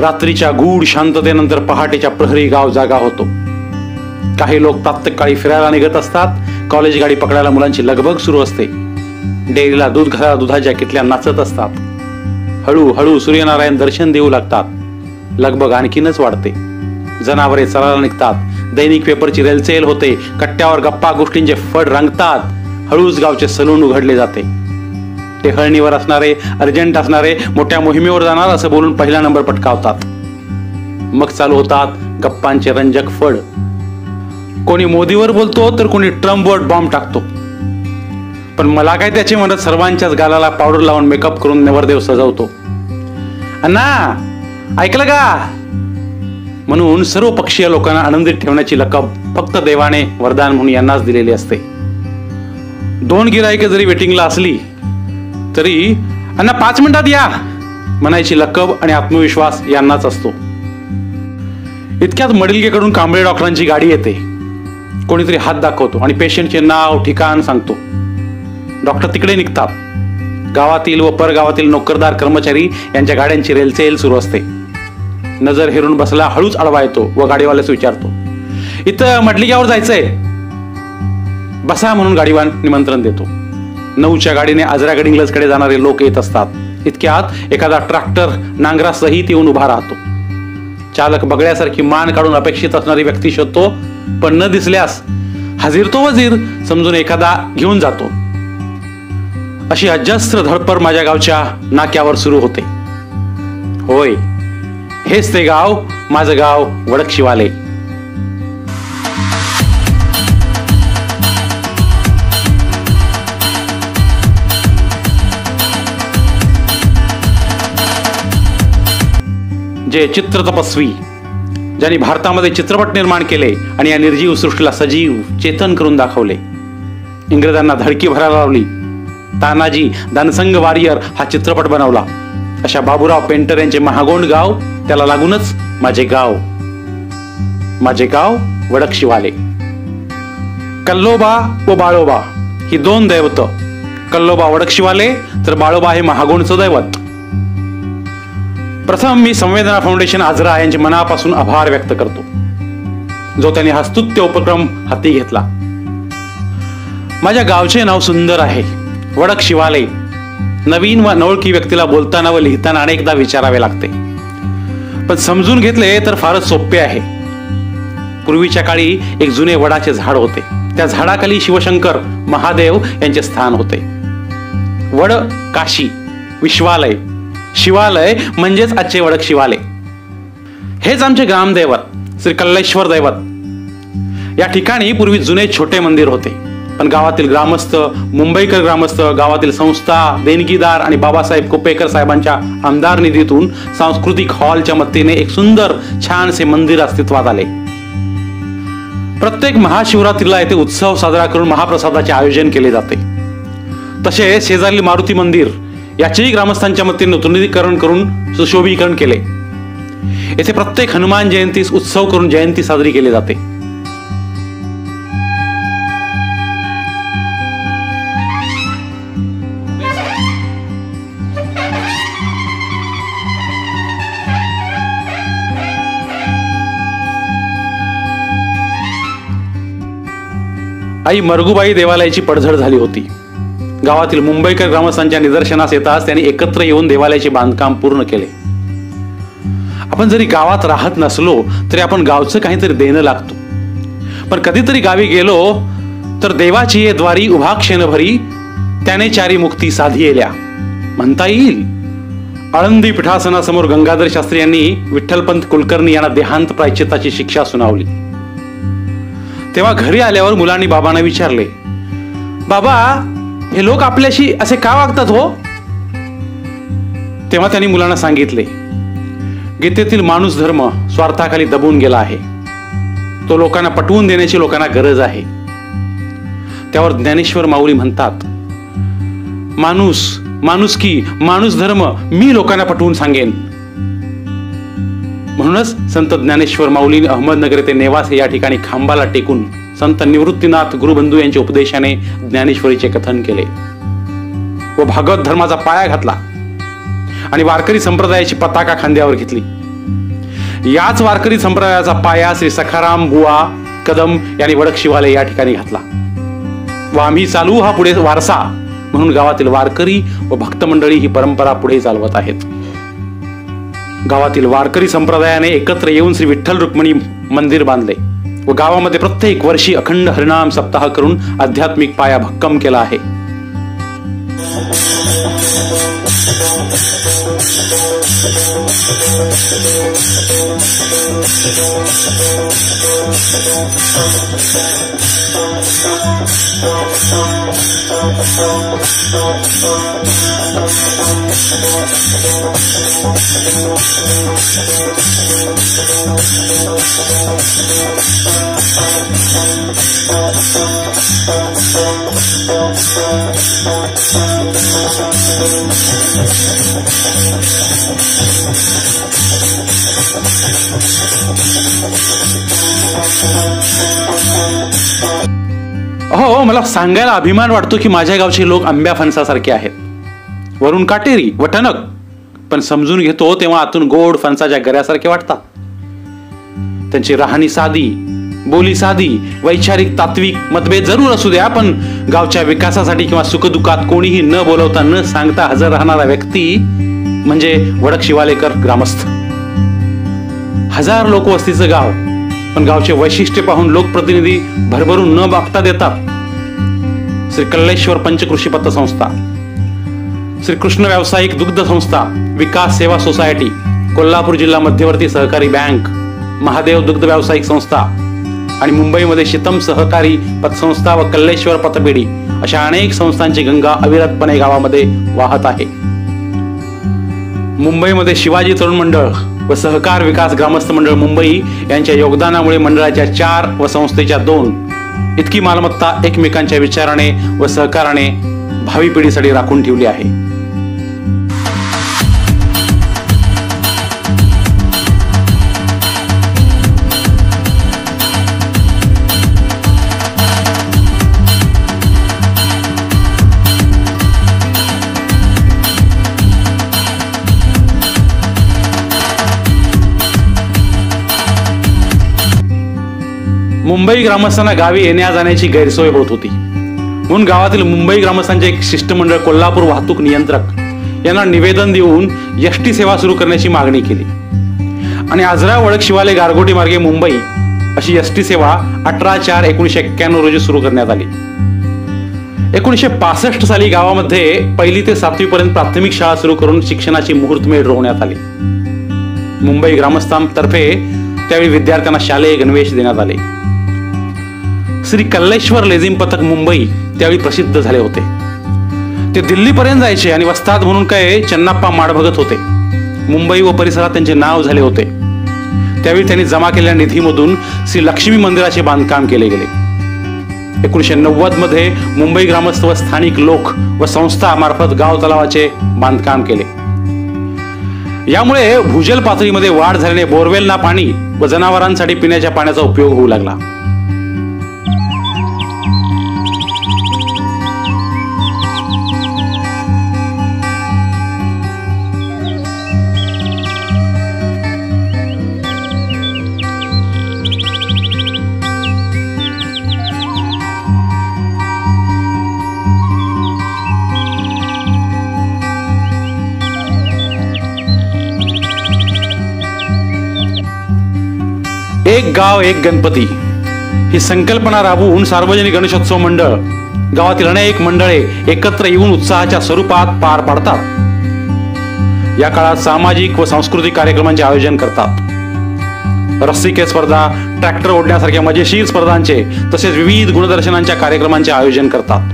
रात्रीच्या गूढ शांततेनंतर पहाटेच्या प्रहरी गाव जागा होतो. काही लोक प्रातःकाळी फिरायला निघत असतात. कॉलेज गाडी पकडायला मुलांची लगबग सुरू असते. डेअरीला दूध घालायला दुधाच्या किटल्या नाचत असतात. हळूहळू सूर्यनारायण दर्शन देऊ लागतात. लगबग आणखीनच वाढते. जनावरे चरायला निघतात. दैनिक पेपरची रेलचेल होते. कट्ट्यावर गप्पा गोष्टींचे फड रंगतात. हळूच गावचे सलून उघडले जाते. टेहळणीवर असणारे, अर्जंट असणारे मोठ्या मोहिमेवर जाणार असं बोलून पहिला नंबर पटकावतात. मग चालू होतात गप्पांचे रंजक फड. कोणी मोदीवर बोलतो तर कोणी ट्रम्पवर बॉम्ब टाकतो. पण मला काय त्याची म्हणत सर्वांच्याच गालाला पावडर लावून मेकअप करून नवरदेव सजवतो. अण्णा ऐकलं का म्हणून सर्व पक्षीय लोकांना आनंदित ठेवण्याची लकब फक्त देवाने वरदान म्हणून यांनाच दिलेली असते. 2 गिरायके जरी वेटिंगला असली तरी अण्णा 5 मिनिटात या म्हणायची लकब आणि आत्मविश्वास यांनाच असतो. इतक्यात मडिलगेकडून कांबळे डॉक्टरांची गाडी येते. कोणीतरी हात दाखवतो आणि पेशंटचे नाव ठिकाण सांगतो. डॉक्टर तिकडे निघतात. गावातील व परगावातील नोकरदार कर्मचारी यांच्या गाड्यांची रेलचेल सुरू असते. नजर हेरून बसला हळूच आडवा येतो व गाडीवाल्यास विचारतो, इथं मडलिग्यावर जायचंय, बसा म्हणून गाडीवान निमंत्रण देतो. 9च्या गाडीने आजरा गडिंग्लजकडे जाणारे लोक येत असतात. इतक्यात एखादा ट्रॅक्टर नांगरासहित येऊन उभा राहतो. चालक बगड्यासारखी मान काढून अपेक्षित असणारी व्यक्ती शोधतो, पण न दिसल्यास हजीर तो वजीर समजून एखादा घेऊन जातो. अशी अजस्त्र धडपड माझ्या गावच्या नाक्यावर सुरू होते. होय, हेच ते गाव, माझं गाव वडकशिवाले. जे चित्र तपस्वी, ज्यांनी भारतामध्ये चित्रपट निर्माण केले आणि या निर्जीव सृष्टीला सजीव चेतन करून दाखवले. इंग्रजांना धडकी भरायला लावली. तानाजी दानसंग वारियर हा चित्रपट बनवला. अशा बाबूराव पेंटर यांचे महागोंड गाव, त्याला लागूनच माझे गाव. माझे गाव वडकशिवाले. कल्लोबा व बाळोबा ही 2 दैवत. कल्लोबा वडकशिवाले तर बाळोबा हे महागोंडचं दैवत. प्रथम मी संवेदना फाउंडेशन आजरा यांचे मनापासून आभार व्यक्त करतो, जो त्यांनी हा स्तुत्य उपक्रम हाती घेतला. माझ्या गावचे नाव सुंदर आहे, वडकशिवाले. नवीन व अनोळखी व्यक्तीला बोलताना व लिहिताना अनेकदा विचारावे लागते, पण समजून घेतले तर फारच सोपे आहे. पूर्वीच्या काळी एक जुने वडाचे झाड होते. त्या झाडाखाली शिवशंकर महादेव यांचे स्थान होते. वड काशी, विश्वालय, शिवालय म्हणजेच आजचे वडकशिवाले. हेच आमचे ग्रामदैवत श्री कल्लेश्वर दैवत. या ठिकाणी पूर्वी जुने छोटे मंदिर होते, पण गावातील ग्रामस्थ, मुंबईकर ग्रामस्थ, गावातील संस्था, देणगीदार आणि बाबासाहेब कुपेकर साहेबांच्या आमदार निधीतून सांस्कृतिक हॉलच्या मदतीने एक सुंदर छानसे मंदिर अस्तित्वात आले. प्रत्येक महाशिवरात्रीला येथे उत्सव साजरा करून महाप्रसादाचे आयोजन केले जाते. तसे शेजारील मारुती मंदिर याचेही ग्रामस्थांच्या मदतीने नूतनीकरण करून सुशोभीकरण केले. येथे प्रत्येक हनुमान जयंतीस उत्सव करून जयंती साजरी केली जाते. आई मरगुबाई देवालयाची पडझड झाली होती. गावातील मुंबईकर ग्रामस्थांच्या निदर्शनास येताच त्यांनी एकत्र येऊन देवालयाचे बांधकाम पूर्ण केले. आपण जरी गावात राहत नसलो तरी आपण गावचं काहीतरी देणं लागतो. पण कधीतरी गावी गेलो तर देवाची ये द्वारी उभा क्षणभरी, त्याने चारी मुक्ती साधियेल्या म्हणता येईल. आळंदी पीठासनासमोर गंगाधर शास्त्री यांनी विठ्ठलपंत कुलकर्णी यांना देहांत प्रायश्चित्ताची शिक्षा सुनावली. तेव्हा घरी आल्यावर मुलांनी बाबांना विचारले, बाबा हे लोक आपल्याशी असे का वागतात हो? तेव्हा त्यांनी मुलांना सांगितले, गीतेतील माणूस धर्म स्वार्थाखाली दबून गेला आहे. तो लोकांना पटवून देण्याची लोकांना गरज आहे. त्यावर ज्ञानेश्वर माऊली म्हणतात, माणुसकी, माणूस धर्म मी लोकांना पटवून सांगेन. म्हणूनच संत ज्ञानेश्वर माऊलीने अहमदनगर येथे नेवासे या ठिकाणी खांबाला टेकून संत निवृत्तीनाथ गुरुबंधू यांच्या उपदेशाने ज्ञानेश्वरीचे कथन केले व भागवत धर्माचा पाया घातला आणि वारकरी संप्रदायाची पताका खांद्यावर घेतली. याच वारकरी संप्रदायाचा पाया श्री सखाराम बुवा कदम यांनी वडक शिवालय या ठिकाणी घातला व आम्ही चालू हा पुढे वारसा म्हणून गावातील वारकरी व भक्त मंडळी ही परंपरा पुढे चालवत आहेत. गावातील वारकरी संप्रदायाने एकत्र येऊन श्री विठ्ठल रुक्मिणी मंदिर बांधले व गावामध्ये प्रत्येक वर्षी अखंड हरिनाम सप्ताह करून आध्यात्मिक पाया भक्कम केला आहे. हो, मला सांगायला अभिमान वाटतो की माझ्या गावचे लोक आंब्या फणसासारखे आहेत. वरून काटेरी व टणक, पण समजून घेतो तेव्हा आतून गोड फणसाच्या गऱ्यासारखे वाटतात. त्यांची राहणी साधी, बोली साधी, वैचारिक तात्विक मतभेद जरूर असू द्या, पण गावच्या विकासासाठी किंवा सुखदुःखात कोणीही न बोलवता न सांगता हजर राहणारा व्यक्ती म्हणजे वडक शिवालेकर ग्रामस्थ. 1000 लोकवस्तीचं गाव, पण गावचे वैशिष्ट्य पाहून लोकप्रतिनिधी भरभरून न मागता देतात. श्री कल्लेश्वर पंचकृषी पतसंस्था, श्री कृष्ण व्यावसायिक दुग्ध संस्था, विकास सेवा सोसायटी, कोल्हापूर जिल्हा मध्यवर्ती सहकारी बँक, महादेव दुग्ध व्यावसायिक संस्था आणि मुंबईमध्ये शीतम सहकारी पतसंस्था व कल्लेश्वर पतपेढी अशा अनेक संस्थांची गंगा अविरतपणे गावामध्ये वाहत आहे. मुंबईमध्ये शिवाजी तरुण मंडळ व सहकार विकास ग्रामस्थ मंडळ मुंबई यांच्या योगदानामुळे मंडळाच्या 4 व संस्थेच्या 2 इतकी मालमत्ता एकमेकांच्या विचाराने व सहकाराने भावी पिढीसाठी राखून ठेवली आहे. मुंबई ग्रामस्थांना गावी येण्या जाण्याची गैरसोय होत होती, म्हणून गावातील मुंबई ग्रामस्थांचे एक शिष्टमंडळ कोल्हापूर वाहतूक नियंत्रक यांना निवेदन देऊन एसटी सेवा सुरू करण्याची मागणी केली आणि आजरा वडक शिवाले गारगोटी मार्गे मुंबई अशी एसटी सेवा 18/4/1991 रोजी सुरू करण्यात आली. 1965 साली गावामध्ये 1ली ते 7वी पर्यंत प्राथमिक शाळा सुरू करून शिक्षणाची मुहूर्तमेढ रोवण्यात आली. मुंबई ग्रामस्थांतर्फे त्यावेळी विद्यार्थ्यांना शालेय गणवेश देण्यात आले. श्री कल्लेश्वर लेझिम पथक मुंबई त्यावेळी प्रसिद्ध झाले होते. ते दिल्लीपर्यंत जायचे आणि वस्ताद म्हणून काय चन्नाप्पा माडभगत होते. मुंबई व परिसरात त्यांचे नाव झाले होते. त्यावेळी त्यांनी जमा केलेल्या निधीमधून श्री लक्ष्मी मंदिराचे बांधकाम केले गेले. 1990 मध्ये मुंबई ग्रामस्थ व स्थानिक लोक व संस्था मार्फत गाव तलावाचे बांधकाम केले. यामुळे भूजल पातळीमध्ये वाढ झाल्याने बोरवेलना पाणी व जनावरांसाठी पिण्याच्या पाण्याचा उपयोग होऊ लागला. एक गाव एक गणपती ही संकल्पना राबवून सार्वजनिक गणेशोत्सव मंडळ गावातील अनेक मंडळे एकत्र येऊन उत्साहाच्या स्वरूपात पार पाडतात. या काळात सामाजिक व सांस्कृतिक कार्यक्रमांचे आयोजन करतात. रस्सीखेच स्पर्धा, ट्रॅक्टर ओढण्यासारख्या मजेशीर स्पर्धांचे तसेच विविध गुणदर्शनांच्या कार्यक्रमांचे आयोजन करतात.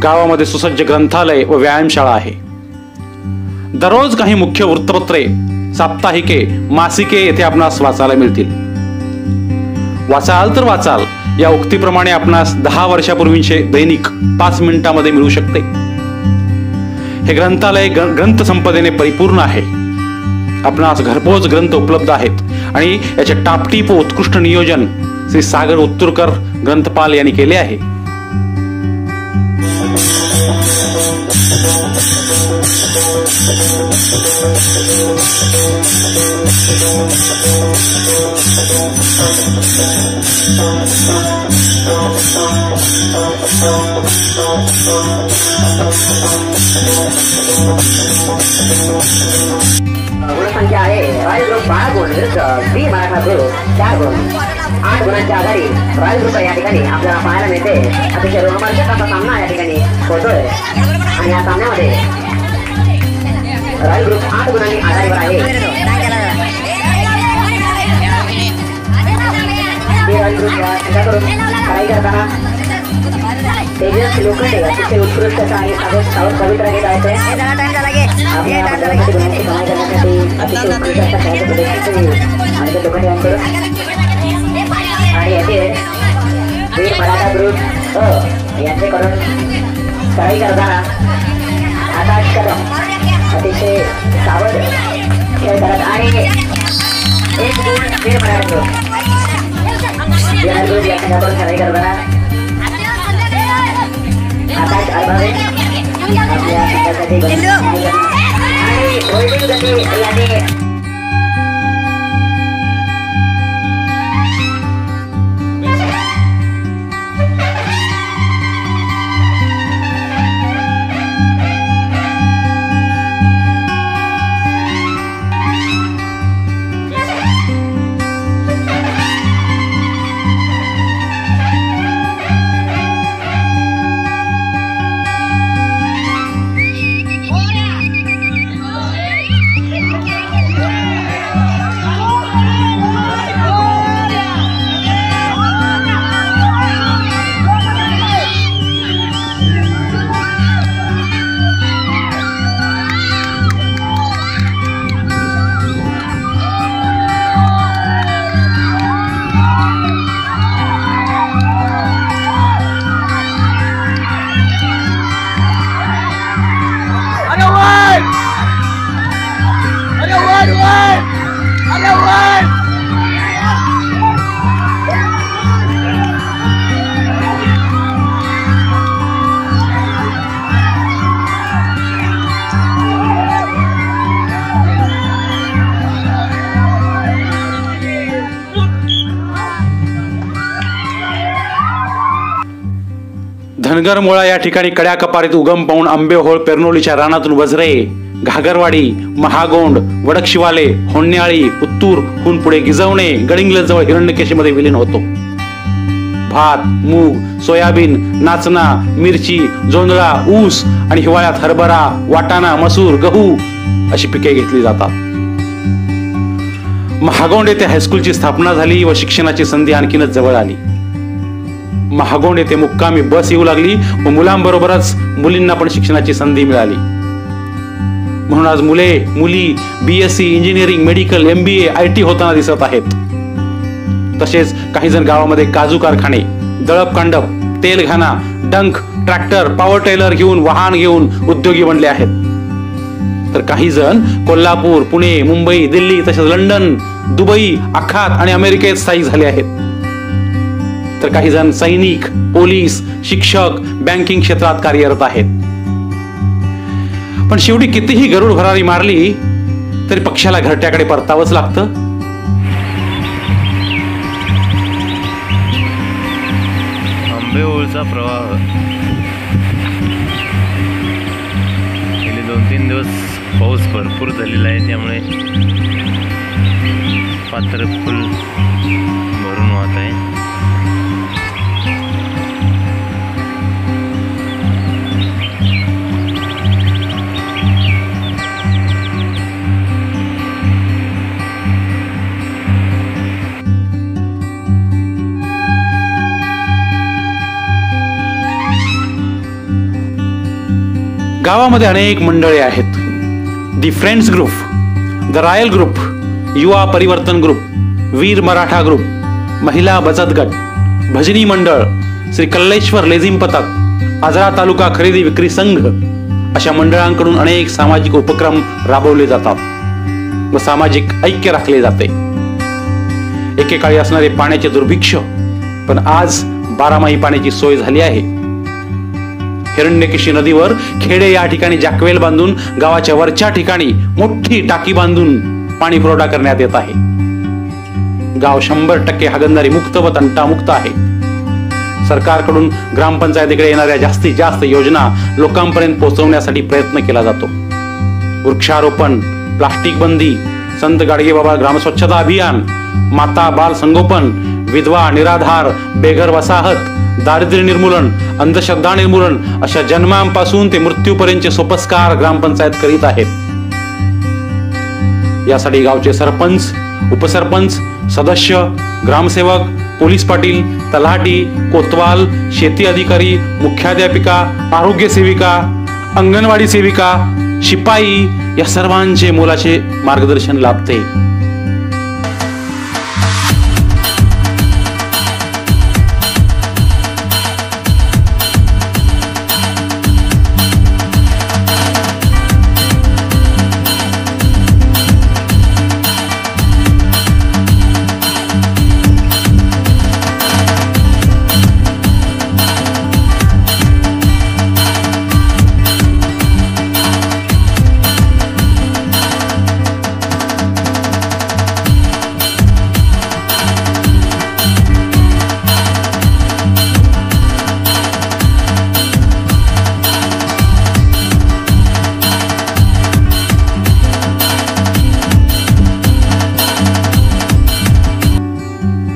गावामध्ये सुसज्ज ग्रंथालय व व्यायामशाळा आहे. दररोज काही मुख्य वृत्तपत्रे, साप्ताहिके, मासिके येथे आपणास वाचायला मिळतील. वाचाल तर वाचाल या उक्तीप्रमाणे आपणास 10 वर्षापूर्वीचे दैनिक 5 मिनिटांमध्ये मिळू शकते. हे ग्रंथालय ग्रंथ संपदेने परिपूर्ण आहे. आपणास घरपोच ग्रंथ उपलब्ध आहेत आणि याचे टापटीप व उत्कृष्ट नियोजन श्री सागर उत्तुरकर ग्रंथपाल यांनी केले आहे. गुणसंख्या आहे रॉयल ग्रुप 12 गुण विरुद्ध बी मराठा ग्रुप 4 गुण. 8 गुणांच्या आधारे रॉयल ग्रुप या ठिकाणी आपल्याला पाहायला मिळते. अतिशय रोमांचक असा सामना या ठिकाणी होतोय आणि या सामन्यामध्ये रॉयल ग्रुप 8 गुणांनी आघाडीवर आहे. रॉयल ग्रुप लढाई करताना तेजस लोखंडे अतिशय उत्कृष्ट आणि सावध पवित्र घेत आहेत. आपल्या मंडळासाठी गुणांची कमाई करण्यासाठी अतिशय उत्कृष्ट असा खेळाचे प्रदर्शन आणि लोखंडे यांकडून आणि येथे वीर मराठा ग्रुप यांच्याकडून लढाई करताना आकाश कदम अतिशय सावध खेळ करत आणि एक गुण वीर मराठा ग्रुप यांच्याकडून लढाई करताना आकाश अरबावे आपल्या संघासाठी आणि होल्डिंग गती याने धनगर मुळा या ठिकाणी कड्या कपारीत उगम पाहून आंबेहोळ पेरनोलीच्या रानातून वजरे, घागरवाडी, महागोंड, वडकशिवाले, होण्याळी, उत्तूर हून पुढे गिजवणे, गडिंग्लज जवळ हिरण्यकेशीमध्ये विलीन होतो. भात, मूग, सोयाबीन, नाचना, मिरची, जोंधळा, ऊस आणि हिवाळ्यात हरभरा, वाटाणा, मसूर, गहू अशी पिके घेतली जातात. महागोंड येथे हायस्कूलची स्थापना झाली व शिक्षणाची संधी आणखीनच जवळ आली. महागोंड येथे मुक्कामी बस येऊ लागली व मुलांबरोबरच मुलींना पण शिक्षणाची संधी मिळाली. म्हणून आज मुली BSc, engineering, medical, MBA, IT होताना दिसत आहेत. तसेच काही जण गावामध्ये काजू कारखाने, दळप कांडप, तेलघाना, डंक, ट्रॅक्टर, पॉवर टेलर घेऊन वाहन घेऊन उद्योगी बनले आहेत. तर काही जण कोल्हापूर, पुणे, मुंबई, दिल्ली तसेच लंडन, दुबई, आखात आणि अमेरिकेत स्थायिक झाले आहेत. तर काही जण सैनिक, पोलीस, शिक्षक, बँकिंग क्षेत्रात कार्यरत आहेत. पण शेवटी कितीही गरुड भरारी मारली तरी पक्षाला घरट्याकडे परतावंच लागतं. आंबेओळचा प्रवाह गेले 2-3 दिवस पाऊस भरपूर झालेला आहे, त्यामुळे पात्र फुल भरून वाहत आहे. गावामध्ये अनेक मंडळे आहेत. The friends group, the royal group, युवा परिवर्तन ग्रुप, वीर मराठा ग्रुप, महिला बचत गट, भजनी मंडळ, श्री कल्लेश्वर लेझिम पथक, आजरा तालुका खरेदी विक्री संघ अशा मंडळांकडून अनेक सामाजिक उपक्रम राबवले जातात व सामाजिक ऐक्य राखले जाते. एकेकाळी असणारे पाण्याचे दुर्भिक्ष पण आज बारामाही पाण्याची सोय झाली आहे. हिरण्यकेशी नदीवर खेडे या ठिकाणी जॅकवेल बांधून गावाच्या वरच्या ठिकाणी मोठी टाकी बांधून पाणी पुरवठा करण्यात येत आहे. गाव 100% हागणदारी मुक्त व तंटामुक्त आहे. सरकारकडून ग्रामपंचायतीकडे येणाऱ्या जास्तीत जास्त योजना लोकांपर्यंत पोहोचवण्यासाठी प्रयत्न केला जातो. वृक्षारोपण, प्लास्टिक बंदी, संत गाडगेबाबा ग्रामस्वच्छता अभियान, माता बाल संगोपन, विधवा निराधार, बेघर वसाहत, दारिद्र्य निर्मूलन, अंधश्रद्धा निर्मूलन अशा जन्मांपासून ते मृत्यूपर्यंतचे सोपस्कार ग्रामपंचायत करीत आहेत. यासाठी गावचे सरपंच, उपसरपंच, सदस्य, ग्रामसेवक, पोलीस पाटील, तलाठी, कोतवाल, शेती अधिकारी, मुख्याध्यापिका, आरोग्य सेविका, अंगणवाडी सेविका, शिपाई या सर्वांचे मोलाचे मार्गदर्शन लाभते.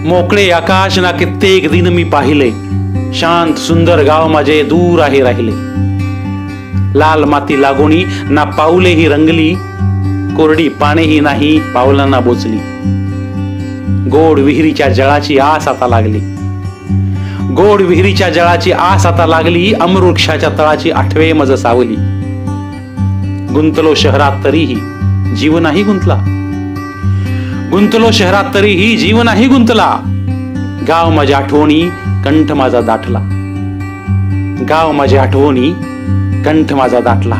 मोकळे आकाश ना कित्येक दिन मी पाहिले, शांत सुंदर गाव माझे दूर आहे राहिले. लाल माती लागोनी ना पाऊले ही रंगली, कोरडी पानेही नाही पावलांना बोचली. गोड विहिरीच्या जळाची आस आता लागली, गोड विहिरीच्या जळाची आस आता लागली. अमृक्षाच्या तळाची आठवे मज सावली. गुंतलो शहरात तरीही जीव नाही गुंतला, गुंतलो शहरात तरीही जीव नाही गुंतला. गाव माझ्या आठवणी कंठ माझा दाटला, गाव माझ्या आठवणी कंठ माझा दाटला.